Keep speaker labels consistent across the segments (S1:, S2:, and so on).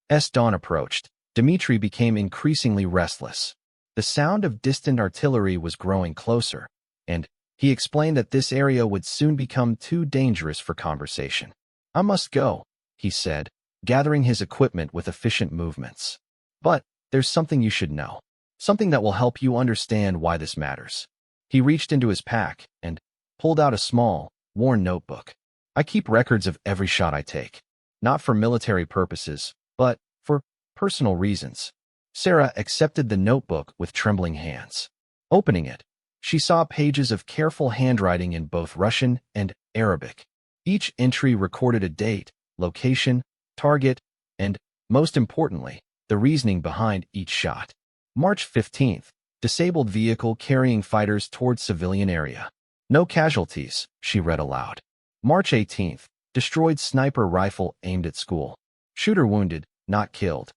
S1: As dawn approached, Dmitri became increasingly restless. The sound of distant artillery was growing closer, and he explained that this area would soon become too dangerous for conversation. "I must go," he said, gathering his equipment with efficient movements. "But there's something you should know. Something that will help you understand why this matters." He reached into his pack and pulled out a small, worn notebook. "I keep records of every shot I take. Not for military purposes, but for personal reasons." Sarah accepted the notebook with trembling hands. Opening it, she saw pages of careful handwriting in both Russian and Arabic. Each entry recorded a date, location, target, and, most importantly, the reasoning behind each shot. March 15th, disabled vehicle carrying fighters towards civilian area. No casualties, she read aloud. March 18th, destroyed sniper rifle aimed at school. Shooter wounded, not killed.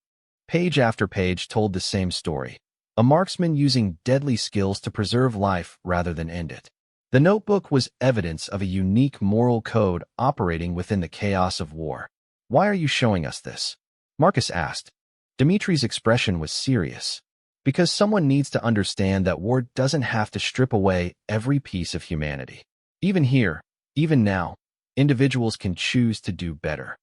S1: Page after page told the same story. A marksman using deadly skills to preserve life rather than end it. The notebook was evidence of a unique moral code operating within the chaos of war. "Why are you showing us this?" Marcus asked. Dimitri's expression was serious. "Because someone needs to understand that war doesn't have to strip away every piece of humanity. Even here, even now, individuals can choose to do better."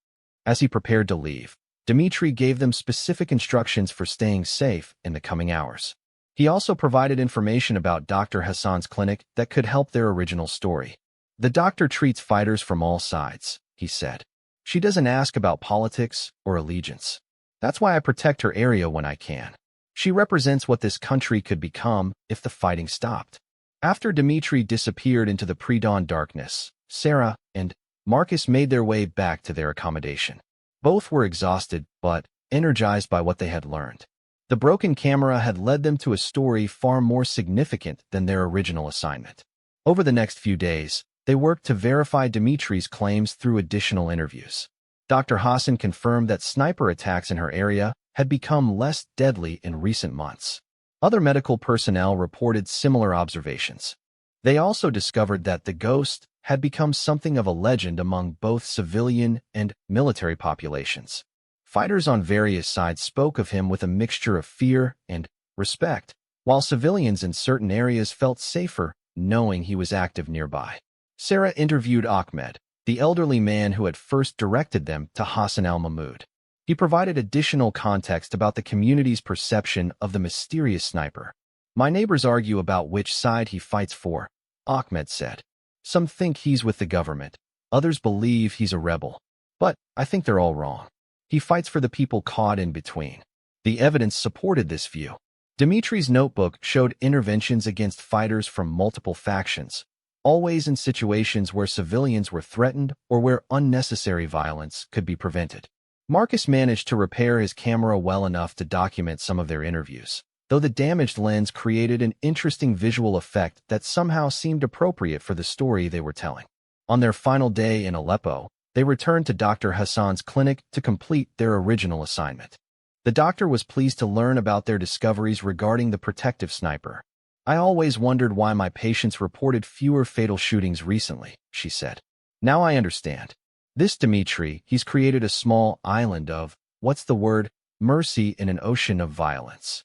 S1: As he prepared to leave, Dmitri gave them specific instructions for staying safe in the coming hours. He also provided information about Dr. Hassan's clinic that could help their original story. "The doctor treats fighters from all sides," he said. "She doesn't ask about politics or allegiance. That's why I protect her area when I can. She represents what this country could become if the fighting stopped." After Dmitri disappeared into the pre-dawn darkness, Sarah and Marcus made their way back to their accommodation. Both were exhausted, but energized by what they had learned. The broken camera had led them to a story far more significant than their original assignment. Over the next few days, they worked to verify Dimitri's claims through additional interviews. Dr. Hassan confirmed that sniper attacks in her area had become less deadly in recent months. Other medical personnel reported similar observations. They also discovered that the ghost had become something of a legend among both civilian and military populations. Fighters on various sides spoke of him with a mixture of fear and respect, while civilians in certain areas felt safer knowing he was active nearby. Sarah interviewed Ahmed, the elderly man who had first directed them to Hassan al-Mahmoud. He provided additional context about the community's perception of the mysterious sniper. "My neighbors argue about which side he fights for," Ahmed said. "Some think he's with the government. Others believe he's a rebel. But I think they're all wrong. He fights for the people caught in between." The evidence supported this view. Dimitri's notebook showed interventions against fighters from multiple factions, always in situations where civilians were threatened or where unnecessary violence could be prevented. Marcus managed to repair his camera well enough to document some of their interviews, though the damaged lens created an interesting visual effect that somehow seemed appropriate for the story they were telling. On their final day in Aleppo, they returned to Dr. Hassan's clinic to complete their original assignment. The doctor was pleased to learn about their discoveries regarding the protective sniper. "I always wondered why my patients reported fewer fatal shootings recently," she said. "Now I understand. This Dmitri, he's created a small island of, what's the word, mercy in an ocean of violence."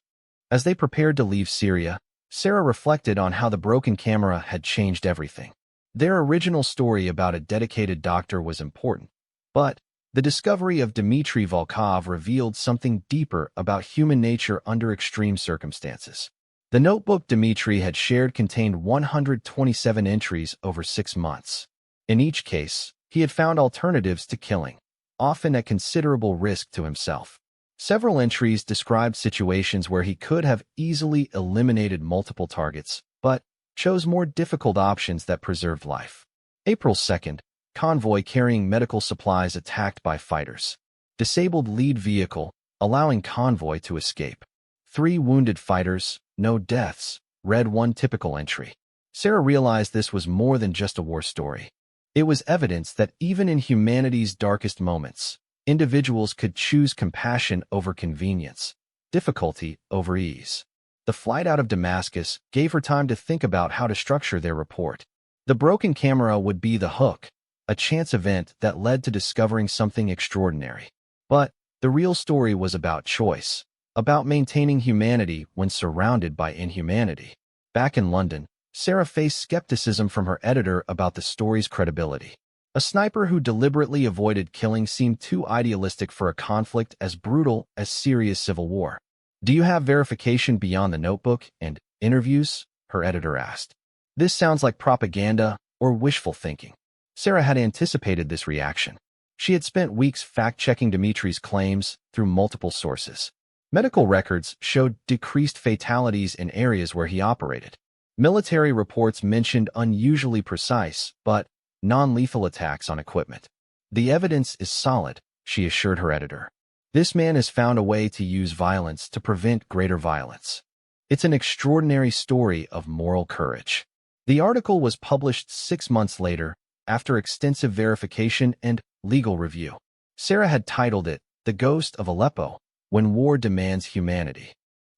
S1: As they prepared to leave Syria, Sarah reflected on how the broken camera had changed everything. Their original story about a dedicated doctor was important, but the discovery of Dmitri Volkov revealed something deeper about human nature under extreme circumstances. The notebook Dmitri had shared contained 127 entries over 6 months. In each case, he had found alternatives to killing, often at considerable risk to himself. Several entries described situations where he could have easily eliminated multiple targets, but chose more difficult options that preserved life. April 2nd, convoy carrying medical supplies attacked by fighters. Disabled lead vehicle, allowing convoy to escape. 3 wounded fighters, no deaths, read one typical entry. Sarah realized this was more than just a war story. It was evidence that even in humanity's darkest moments, individuals could choose compassion over convenience, difficulty over ease. The flight out of Damascus gave her time to think about how to structure their report. The broken camera would be the hook, a chance event that led to discovering something extraordinary. But The real story was about choice, about maintaining humanity when surrounded by inhumanity. Back in London, Sarah faced skepticism from her editor about the story's credibility. A sniper who deliberately avoided killing seemed too idealistic for a conflict as brutal as Syria's civil war. "Do you have verification beyond the notebook and interviews?" her editor asked. This sounds like propaganda or wishful thinking. Sarah had anticipated this reaction. She had spent weeks fact-checking Dimitri's claims through multiple sources. Medical records showed decreased fatalities in areas where he operated. Military reports mentioned unusually precise, but non-lethal attacks on equipment. "The evidence is solid," she assured her editor. "This man has found a way to use violence to prevent greater violence. It's an extraordinary story of moral courage." The article was published 6 months later, after extensive verification and legal review. Sarah had titled it, "The Ghost of Aleppo, When War Demands Humanity."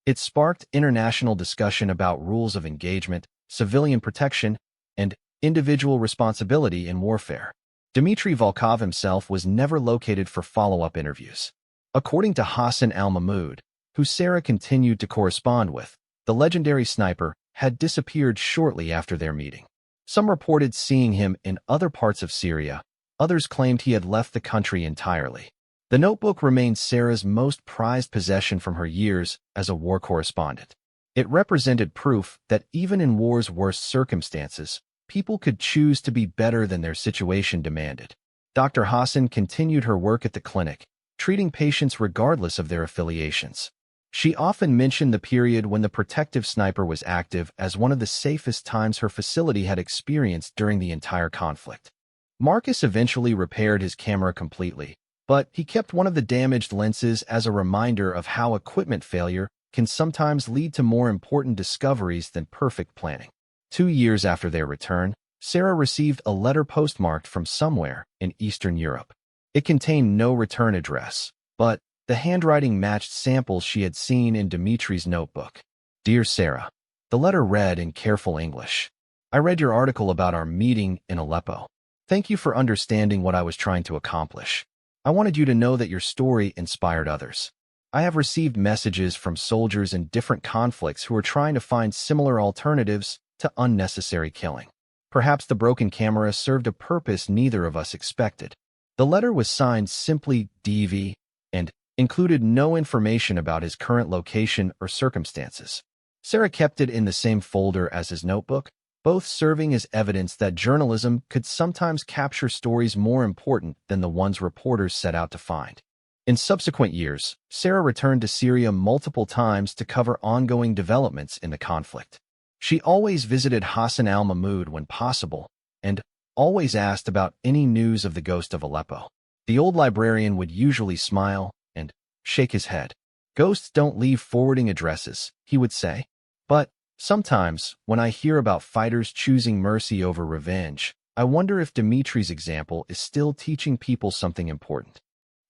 S1: It sparked international discussion about rules of engagement, civilian protection, and individual responsibility in warfare. Dmitry Volkov himself was never located for follow-up interviews. According to Hassan al-Mahmoud, who Sarah continued to correspond with, the legendary sniper had disappeared shortly after their meeting. Some reported seeing him in other parts of Syria. Others claimed he had left the country entirely. The notebook remains Sarah's most prized possession from her years as a war correspondent. It represented proof that even in war's worst circumstances, people could choose to be better than their situation demanded. Dr. Hassan continued her work at the clinic, treating patients regardless of their affiliations. She often mentioned the period when the protective sniper was active as one of the safest times her facility had experienced during the entire conflict. Marcus eventually repaired his camera completely, but he kept one of the damaged lenses as a reminder of how equipment failure can sometimes lead to more important discoveries than perfect planning. 2 years after their return, Sarah received a letter postmarked from somewhere in Eastern Europe. It contained no return address, but the handwriting matched samples she had seen in Dimitri's notebook. "Dear Sarah," the letter read in careful English. "I read your article about our meeting in Aleppo. Thank you for understanding what I was trying to accomplish. I wanted you to know that your story inspired others. I have received messages from soldiers in different conflicts who are trying to find similar alternatives to unnecessary killing. Perhaps the broken camera served a purpose neither of us expected." The letter was signed simply DV and included no information about his current location or circumstances. Sarah kept it in the same folder as his notebook, both serving as evidence that journalism could sometimes capture stories more important than the ones reporters set out to find. In subsequent years, Sarah returned to Syria multiple times to cover ongoing developments in the conflict. She always visited Hassan al-Mahmoud when possible, and always asked about any news of the ghost of Aleppo. The old librarian would usually smile and shake his head. "Ghosts don't leave forwarding addresses," he would say. "But sometimes, when I hear about fighters choosing mercy over revenge, I wonder if Dimitri's example is still teaching people something important."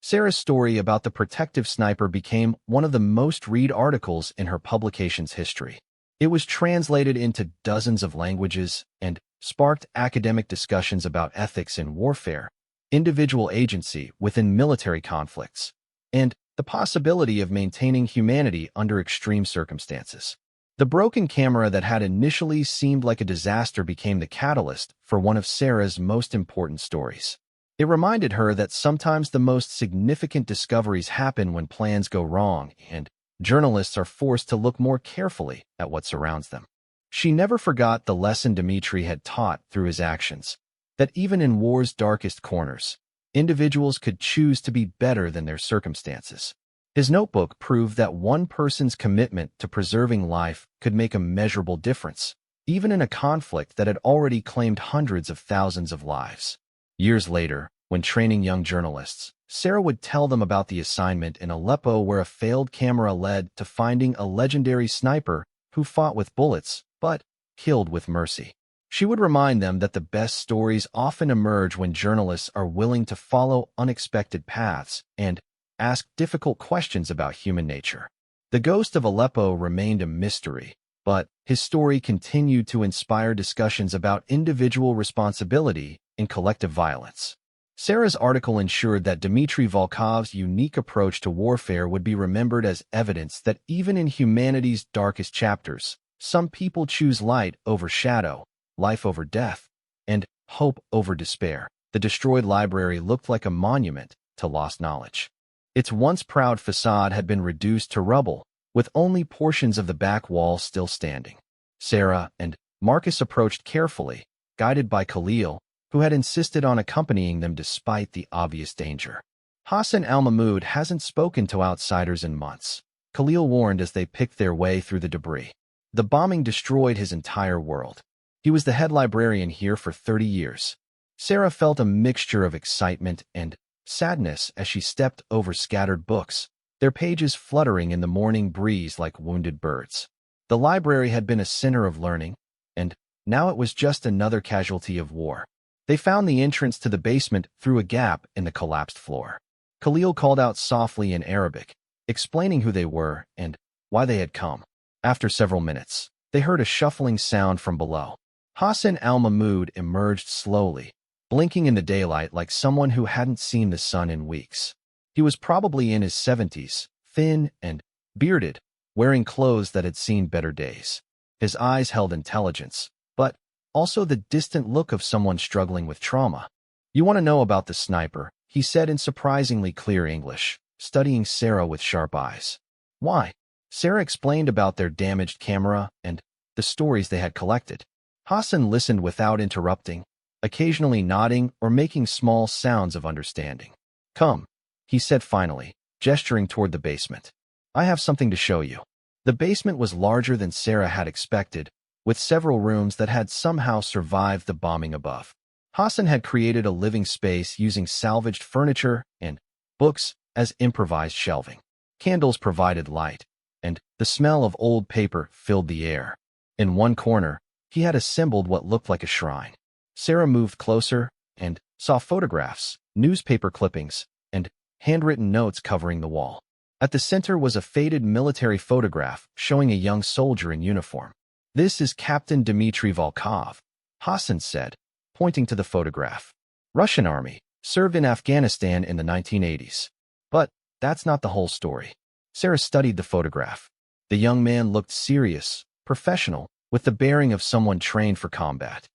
S1: Sarah's story about the protective sniper became one of the most read articles in her publication's history. It was translated into dozens of languages and sparked academic discussions about ethics in warfare, individual agency within military conflicts, and the possibility of maintaining humanity under extreme circumstances. The broken camera that had initially seemed like a disaster became the catalyst for one of Sarah's most important stories. It reminded her that sometimes the most significant discoveries happen when plans go wrong, and journalists are forced to look more carefully at what surrounds them. She never forgot the lesson Dmitri had taught through his actions, that even in war's darkest corners, individuals could choose to be better than their circumstances. His notebook proved that one person's commitment to preserving life could make a measurable difference, even in a conflict that had already claimed hundreds of thousands of lives. Years later, when training young journalists, Sarah would tell them about the assignment in Aleppo where a failed camera led to finding a legendary sniper who fought with bullets, but killed with mercy. She would remind them that the best stories often emerge when journalists are willing to follow unexpected paths and ask difficult questions about human nature. The ghost of Aleppo remained a mystery, but his story continued to inspire discussions about individual responsibility in collective violence. Sarah's article ensured that Dmitry Volkov's unique approach to warfare would be remembered as evidence that even in humanity's darkest chapters, some people choose light over shadow, life over death, and hope over despair. The destroyed library looked like a monument to lost knowledge. Its once proud facade had been reduced to rubble, with only portions of the back wall still standing. Sarah and Marcus approached carefully, guided by Khalil, who had insisted on accompanying them despite the obvious danger. Hassan al-Mahmoud hasn't spoken to outsiders in months, Khalil warned as they picked their way through the debris. The bombing destroyed his entire world. He was the head librarian here for 30 years. Sarah felt a mixture of excitement and sadness as she stepped over scattered books, their pages fluttering in the morning breeze like wounded birds. The library had been a center of learning, and now it was just another casualty of war. They found the entrance to the basement through a gap in the collapsed floor. Khalil called out softly in Arabic, explaining who they were and why they had come. After several minutes, they heard a shuffling sound from below. Hassan al-Mahmoud emerged slowly, blinking in the daylight like someone who hadn't seen the sun in weeks. He was probably in his 70s, thin and bearded, wearing clothes that had seen better days. His eyes held intelligence, but also the distant look of someone struggling with trauma. "You want to know about the sniper," he said in surprisingly clear English, studying Sarah with sharp eyes. "Why?" Sarah explained about their damaged camera and the stories they had collected. Hassan listened without interrupting, occasionally nodding or making small sounds of understanding. "Come," he said finally, gesturing toward the basement. "I have something to show you." The basement was larger than Sarah had expected, with several rooms that had somehow survived the bombing above. Hassan had created a living space using salvaged furniture and books as improvised shelving. Candles provided light, and the smell of old paper filled the air. In one corner, he had assembled what looked like a shrine. Sarah moved closer and saw photographs, newspaper clippings, and handwritten notes covering the wall. At the center was a faded military photograph showing a young soldier in uniform. "This is Captain Dmitry Volkov," Hassan said, pointing to the photograph. "Russian army, served in Afghanistan in the 1980s. But that's not the whole story." Sarah studied the photograph. The young man looked serious, professional, with the bearing of someone trained for combat.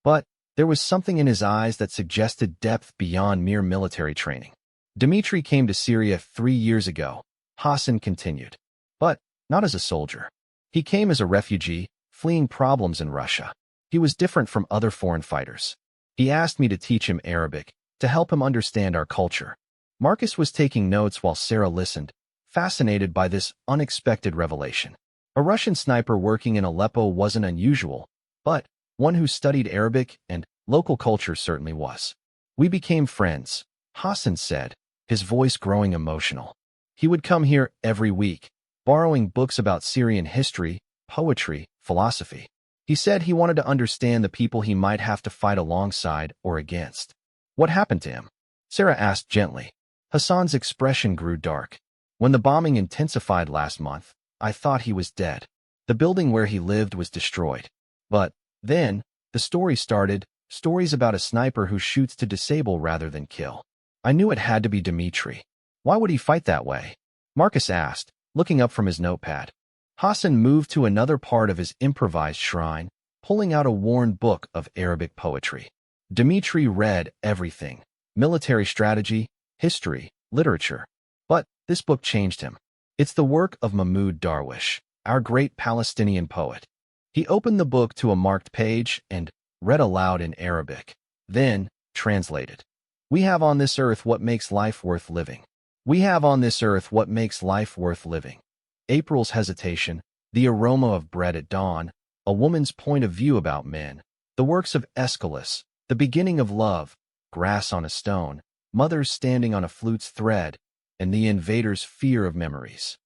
S1: But there was something in his eyes that suggested depth beyond mere military training. "Dmitry came to Syria 3 years ago," Hassan continued. "But not as a soldier. He came as a refugee, fleeing problems in Russia. He was different from other foreign fighters. He asked me to teach him Arabic, to help him understand our culture." Marcus was taking notes while Sarah listened, fascinated by this unexpected revelation. A Russian sniper working in Aleppo wasn't unusual, but one who studied Arabic and local culture certainly was. "We became friends," Hassan said, his voice growing emotional. "He would come here every week, borrowing books about Syrian history, poetry, philosophy. He said he wanted to understand the people he might have to fight alongside or against." "What happened to him?" Sarah asked gently. Hassan's expression grew dark. "When the bombing intensified last month, I thought he was dead. The building where he lived was destroyed. But then, the story started, stories about a sniper who shoots to disable rather than kill. I knew it had to be Dmitry. Why would he fight that way?" Marcus asked, looking up from his notepad. Hassan moved to another part of his improvised shrine, pulling out a worn book of Arabic poetry. Dmitry read everything: military strategy, history, literature. But this book changed him. It's the work of Mahmoud Darwish, our great Palestinian poet. He opened the book to a marked page and read aloud in Arabic, then translated. "We have on this earth what makes life worth living. We have on this earth what makes life worth living. April's hesitation, the aroma of bread at dawn, a woman's point of view about men, the works of Aeschylus, the beginning of love, grass on a stone, mothers standing on a flute's thread, and the invader's fear of memories."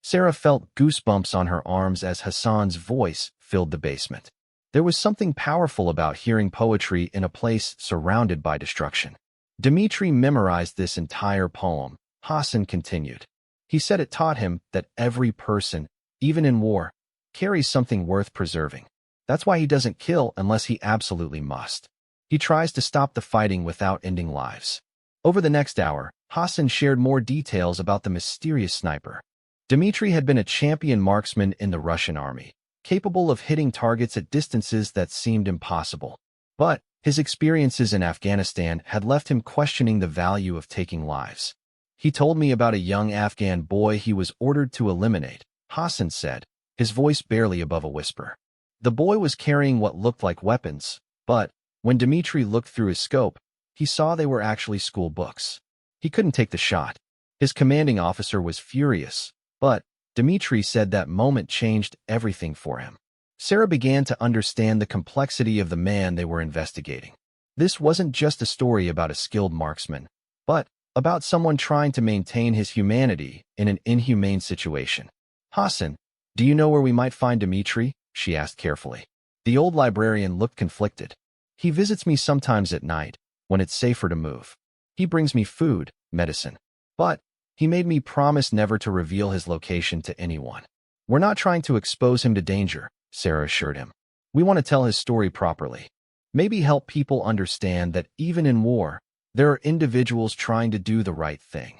S1: Sarah felt goosebumps on her arms as Hassan's voice filled the basement. There was something powerful about hearing poetry in a place surrounded by destruction. "Dmitry memorized this entire poem," Hassan continued. "He said it taught him that every person, even in war, carries something worth preserving. That's why he doesn't kill unless he absolutely must. He tries to stop the fighting without ending lives." Over the next hour, Hassan shared more details about the mysterious sniper. Dmitry had been a champion marksman in the Russian army, capable of hitting targets at distances that seemed impossible. But his experiences in Afghanistan had left him questioning the value of taking lives. He told me about a young Afghan boy he was ordered to eliminate, Hassan said, his voice barely above a whisper. The boy was carrying what looked like weapons, but when Dmitry looked through his scope, he saw they were actually school books. He couldn't take the shot. His commanding officer was furious, but Dmitry said that moment changed everything for him. Sarah began to understand the complexity of the man they were investigating. This wasn't just a story about a skilled marksman, but about someone trying to maintain his humanity in an inhumane situation. Hassan, do you know where we might find Dmitry? She asked carefully. The old librarian looked conflicted. He visits me sometimes at night, when it's safer to move. He brings me food, medicine. But he made me promise never to reveal his location to anyone. We're not trying to expose him to danger, Sarah assured him. We want to tell his story properly. Maybe help people understand that even in war, there are individuals trying to do the right thing.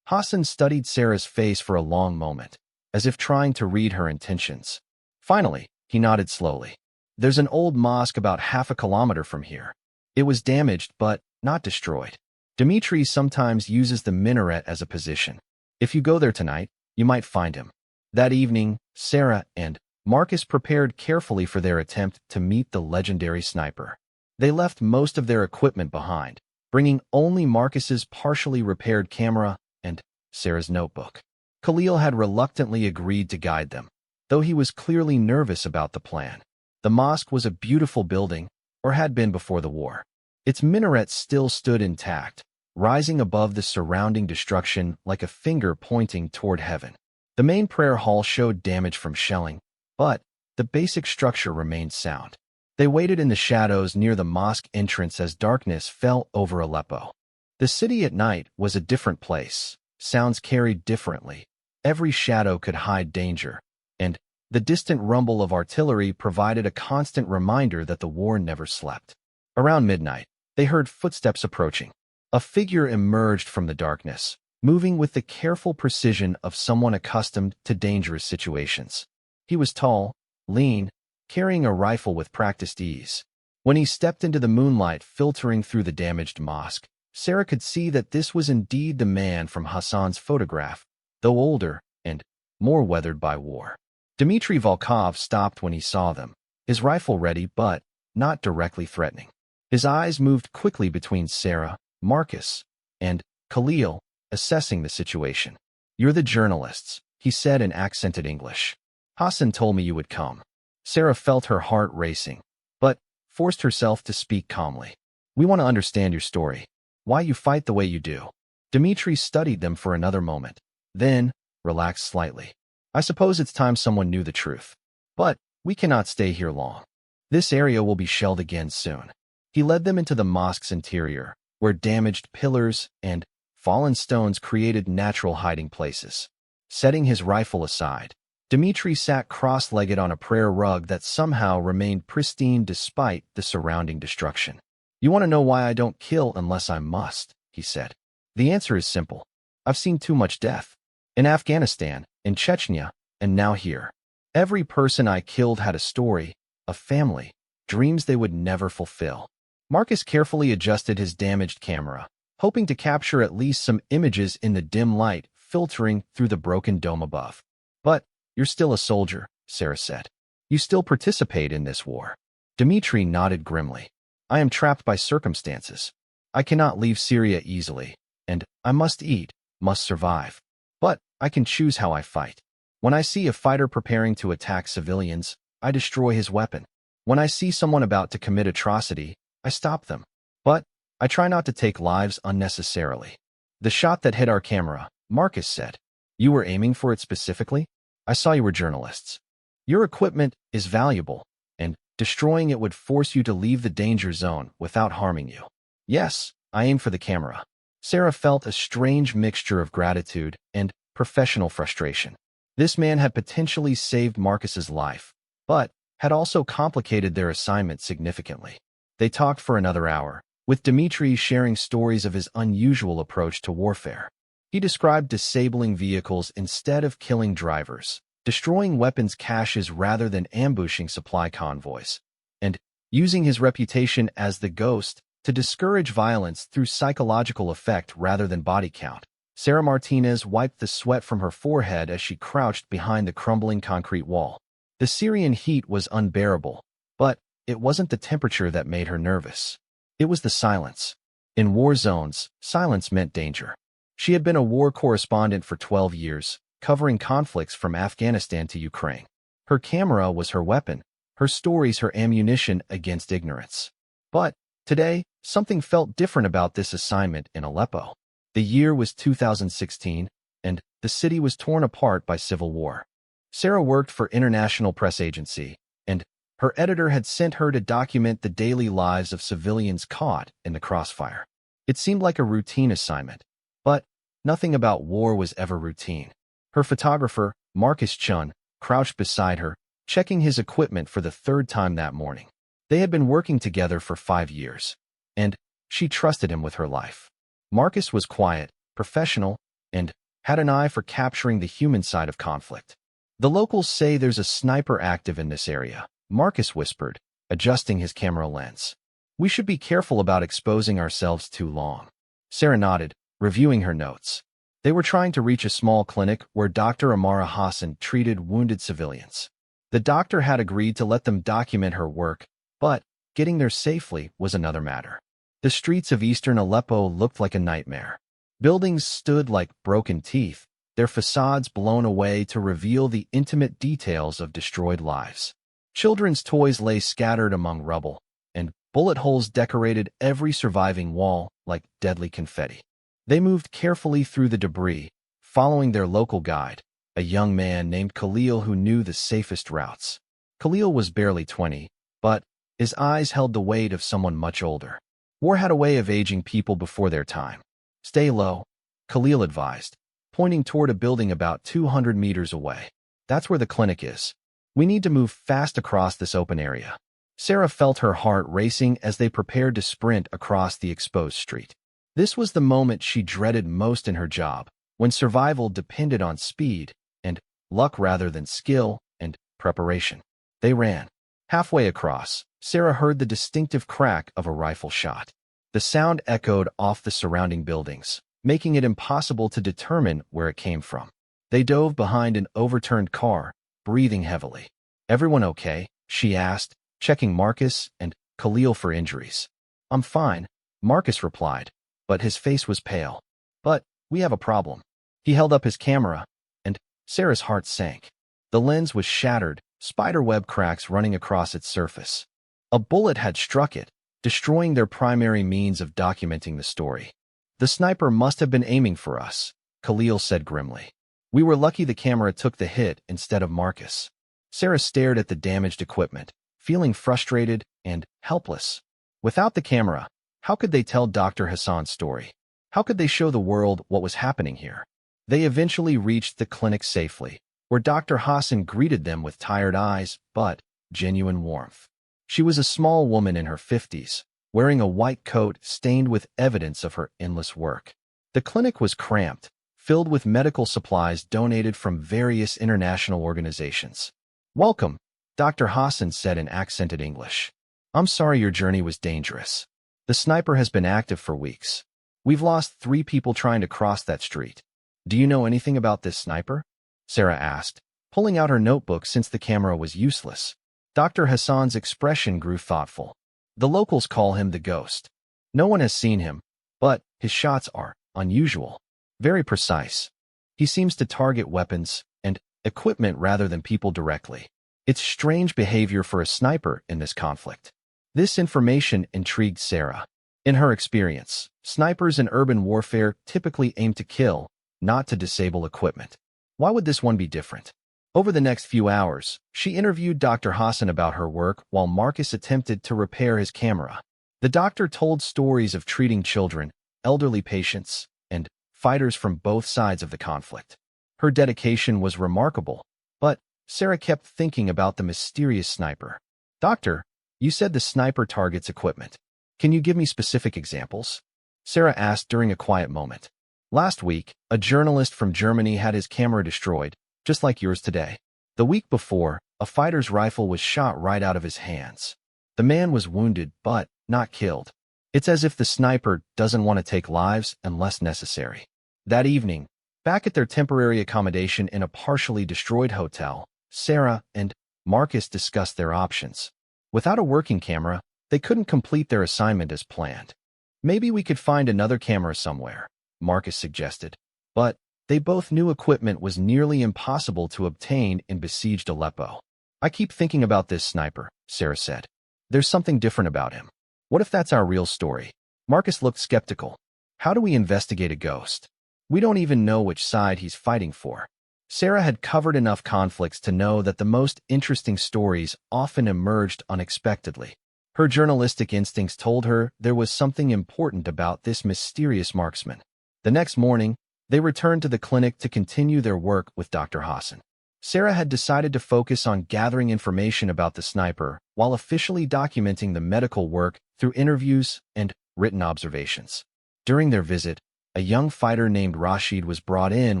S1: Hassan studied Sarah's face for a long moment, as if trying to read her intentions. Finally, he nodded slowly. There's an old mosque about half a kilometer from here. It was damaged, but not destroyed. Dmitry sometimes uses the minaret as a position. If you go there tonight, you might find him. That evening, Sarah and Marcus prepared carefully for their attempt to meet the legendary sniper. They left most of their equipment behind, bringing only Marcus's partially repaired camera and Sarah's notebook. Khalil had reluctantly agreed to guide them, though he was clearly nervous about the plan. The mosque was a beautiful building, or had been before the war. Its minaret still stood intact, rising above the surrounding destruction like a finger pointing toward heaven. The main prayer hall showed damage from shelling, but the basic structure remained sound. They waited in the shadows near the mosque entrance as darkness fell over Aleppo. The city at night was a different place. Sounds carried differently. Every shadow could hide danger, and the distant rumble of artillery provided a constant reminder that the war never slept. Around midnight, they heard footsteps approaching. A figure emerged from the darkness, moving with the careful precision of someone accustomed to dangerous situations. He was tall, lean, carrying a rifle with practiced ease. When he stepped into the moonlight filtering through the damaged mosque, Sarah could see that this was indeed the man from Hassan's photograph, though older and more weathered by war. Dmitry Volkov stopped when he saw them, his rifle ready but not directly threatening. His eyes moved quickly between Sarah, Marcus, and Khalil, assessing the situation. "You're the journalists," he said in accented English. "Hassan told me you would come." Sarah felt her heart racing, but forced herself to speak calmly. "We want to understand your story, why you fight the way you do." Dmitry studied them for another moment, then relaxed slightly. "I suppose it's time someone knew the truth. But we cannot stay here long. This area will be shelled again soon." He led them into the mosque's interior, where damaged pillars and fallen stones created natural hiding places. Setting his rifle aside, Dmitry sat cross-legged on a prayer rug that somehow remained pristine despite the surrounding destruction. "You want to know why I don't kill unless I must," he said. "The answer is simple. I've seen too much death. In Afghanistan, in Chechnya, and now here. Every person I killed had a story, a family, dreams they would never fulfill." Marcus carefully adjusted his damaged camera, hoping to capture at least some images in the dim light filtering through the broken dome above. "But you're still a soldier," Sarah said. "You still participate in this war." Dmitry nodded grimly. "I am trapped by circumstances. I cannot leave Syria easily, and I must eat, must survive. But I can choose how I fight. When I see a fighter preparing to attack civilians, I destroy his weapon. When I see someone about to commit atrocity, I stop them. But I try not to take lives unnecessarily." "The shot that hit our camera," Marcus said. "You were aiming for it specifically? I saw you were journalists. Your equipment is valuable, and destroying it would force you to leave the danger zone without harming you." "Yes, I aim for the camera." Sarah felt a strange mixture of gratitude and professional frustration. This man had potentially saved Marcus's life, but had also complicated their assignment significantly. They talked for another hour, with Dmitry sharing stories of his unusual approach to warfare. He described disabling vehicles instead of killing drivers, destroying weapons caches rather than ambushing supply convoys, and using his reputation as the ghost to discourage violence through psychological effect rather than body count. Sarah Martinez wiped the sweat from her forehead as she crouched behind the crumbling concrete wall. The Syrian heat was unbearable, but it wasn't the temperature that made her nervous. It was the silence. In war zones, silence meant danger. She had been a war correspondent for 12 years, covering conflicts from Afghanistan to Ukraine. Her camera was her weapon, her stories her ammunition against ignorance. But today, something felt different about this assignment in Aleppo. The year was 2016, and the city was torn apart by civil war. Sarah worked for International Press Agency, and her editor had sent her to document the daily lives of civilians caught in the crossfire. It seemed like a routine assignment, but nothing about war was ever routine. Her photographer, Marcus Chun, crouched beside her, checking his equipment for the third time that morning. They had been working together for 5 years, and she trusted him with her life. Marcus was quiet, professional, and had an eye for capturing the human side of conflict. "The locals say there's a sniper active in this area," Marcus whispered, adjusting his camera lens. "We should be careful about exposing ourselves too long." Sarah nodded, reviewing her notes. They were trying to reach a small clinic where Dr. Amara Hassan treated wounded civilians. The doctor had agreed to let them document her work, but getting there safely was another matter. The streets of eastern Aleppo looked like a nightmare. Buildings stood like broken teeth, their facades blown away to reveal the intimate details of destroyed lives. Children's toys lay scattered among rubble, and bullet holes decorated every surviving wall like deadly confetti. They moved carefully through the debris, following their local guide, a young man named Khalil who knew the safest routes. Khalil was barely 20, but his eyes held the weight of someone much older. War had a way of aging people before their time. "Stay low," Khalil advised, pointing toward a building about 200 meters away. "That's where the clinic is. We need to move fast across this open area." Sarah felt her heart racing as they prepared to sprint across the exposed street. This was the moment she dreaded most in her job, when survival depended on speed and luck rather than skill and preparation. They ran. Halfway across, Sarah heard the distinctive crack of a rifle shot. The sound echoed off the surrounding buildings, making it impossible to determine where it came from. They dove behind an overturned car, breathing heavily. "Everyone okay?" she asked, checking Marcus and Khalil for injuries. "I'm fine," Marcus replied, but his face was pale. "But we have a problem." He held up his camera, and Sarah's heart sank. The lens was shattered, spiderweb cracks running across its surface. A bullet had struck it, destroying their primary means of documenting the story. "The sniper must have been aiming for us," Khalil said grimly. "We were lucky the camera took the hit instead of Marcus." Sarah stared at the damaged equipment, feeling frustrated and helpless. Without the camera, how could they tell Dr. Hassan's story? How could they show the world what was happening here? They eventually reached the clinic safely, where Dr. Hassan greeted them with tired eyes but genuine warmth. She was a small woman in her 50s, wearing a white coat stained with evidence of her endless work. The clinic was cramped, filled with medical supplies donated from various international organizations. "Welcome," Dr. Hassan said in accented English. "I'm sorry your journey was dangerous. The sniper has been active for weeks. We've lost 3 people trying to cross that street. Do you know anything about this sniper?" Sarah asked, pulling out her notebook since the camera was useless. Dr. Hassan's expression grew thoughtful. "The locals call him the Ghost. No one has seen him, but his shots are unusual, very precise. He seems to target weapons and equipment rather than people directly. It's strange behavior for a sniper in this conflict." This information intrigued Sarah. In her experience, snipers in urban warfare typically aim to kill, not to disable equipment. Why would this one be different? Over the next few hours, she interviewed Dr. Hassan about her work while Marcus attempted to repair his camera. The doctor told stories of treating children, elderly patients, and fighters from both sides of the conflict. Her dedication was remarkable, but Sarah kept thinking about the mysterious sniper. "Doctor, you said the sniper targets equipment. Can you give me specific examples? Sarah asked during a quiet moment. Last week, a journalist from Germany had his camera destroyed, just like yours today. The week before, a fighter's rifle was shot right out of his hands. The man was wounded, but not killed. It's as if the sniper doesn't want to take lives unless necessary. That evening, back at their temporary accommodation in a partially destroyed hotel, Sarah and Marcus discussed their options. Without a working camera, they couldn't complete their assignment as planned. Maybe we could find another camera somewhere, Marcus suggested. But they both knew equipment was nearly impossible to obtain in besieged Aleppo. I keep thinking about this sniper, Sarah said. There's something different about him. What if that's our real story? Marcus looked skeptical. How do we investigate a ghost? We don't even know which side he's fighting for. Sarah had covered enough conflicts to know that the most interesting stories often emerged unexpectedly. Her journalistic instincts told her there was something important about this mysterious marksman. The next morning, they returned to the clinic to continue their work with Dr. Hassan. Sarah had decided to focus on gathering information about the sniper while officially documenting the medical work through interviews and written observations. During their visit, a young fighter named Rashid was brought in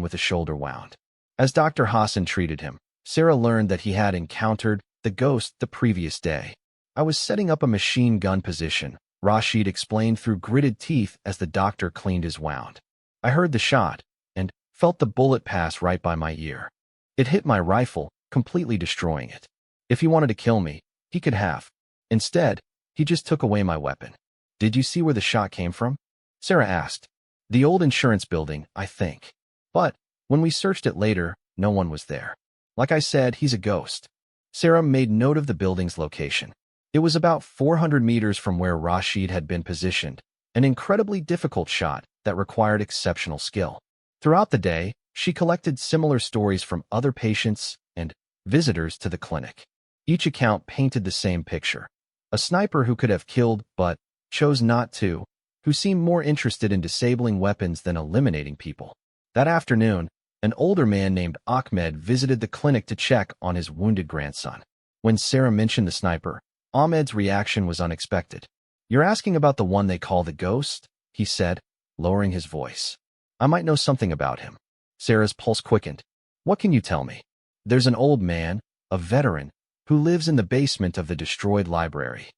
S1: with a shoulder wound. As Dr. Hassan treated him, Sarah learned that he had encountered the ghost the previous day. I was setting up a machine gun position, Rashid explained through gritted teeth as the doctor cleaned his wound. I heard the shot and felt the bullet pass right by my ear. It hit my rifle, completely destroying it. If he wanted to kill me, he could have. Instead, he just took away my weapon. Did you see where the shot came from? Sarah asked. The old insurance building, I think. But when we searched it later, no one was there. Like I said, he's a ghost. Sarah made note of the building's location. It was about 400 meters from where Rashid had been positioned, an incredibly difficult shot that required exceptional skill. Throughout the day, she collected similar stories from other patients and visitors to the clinic. Each account painted the same picture. A sniper who could have killed but chose not to, who seemed more interested in disabling weapons than eliminating people. That afternoon, an older man named Ahmed visited the clinic to check on his wounded grandson. When Sarah mentioned the sniper, Ahmed's reaction was unexpected. You're asking about the one they call the ghost? He said, lowering his voice. I might know something about him. Sarah's pulse quickened. What can you tell me? There's an old man, a veteran, who lives in the basement of the destroyed library.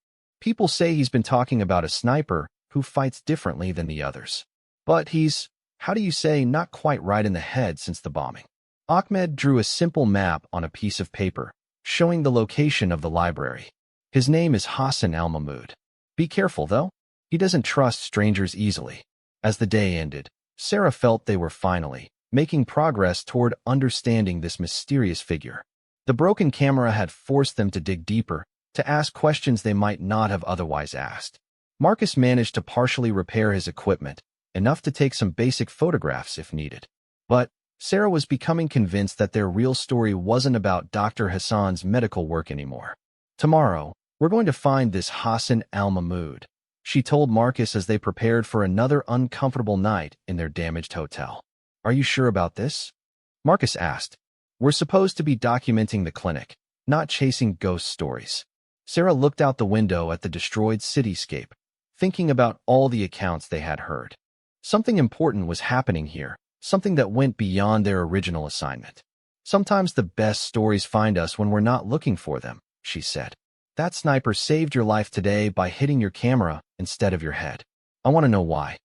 S1: People say he's been talking about a sniper who fights differently than the others. But he's, how do you say, not quite right in the head since the bombing. Ahmed drew a simple map on a piece of paper, showing the location of the library. His name is Hassan al-Mahmoud. Be careful, though. He doesn't trust strangers easily. As the day ended, Sarah felt they were finally making progress toward understanding this mysterious figure. The broken camera had forced them to dig deeper, to ask questions they might not have otherwise asked. Marcus managed to partially repair his equipment, enough to take some basic photographs if needed. But Sarah was becoming convinced that their real story wasn't about Dr. Hassan's medical work anymore. Tomorrow, we're going to find this Hassan al-Mahmoud, she told Marcus as they prepared for another uncomfortable night in their damaged hotel. Are you sure about this? Marcus asked. We're supposed to be documenting the clinic, not chasing ghost stories. Sarah looked out the window at the destroyed cityscape, thinking about all the accounts they had heard. Something important was happening here, something that went beyond their original assignment. Sometimes the best stories find us when we're not looking for them, she said. That sniper saved your life today by hitting your camera instead of your head. I want to know why.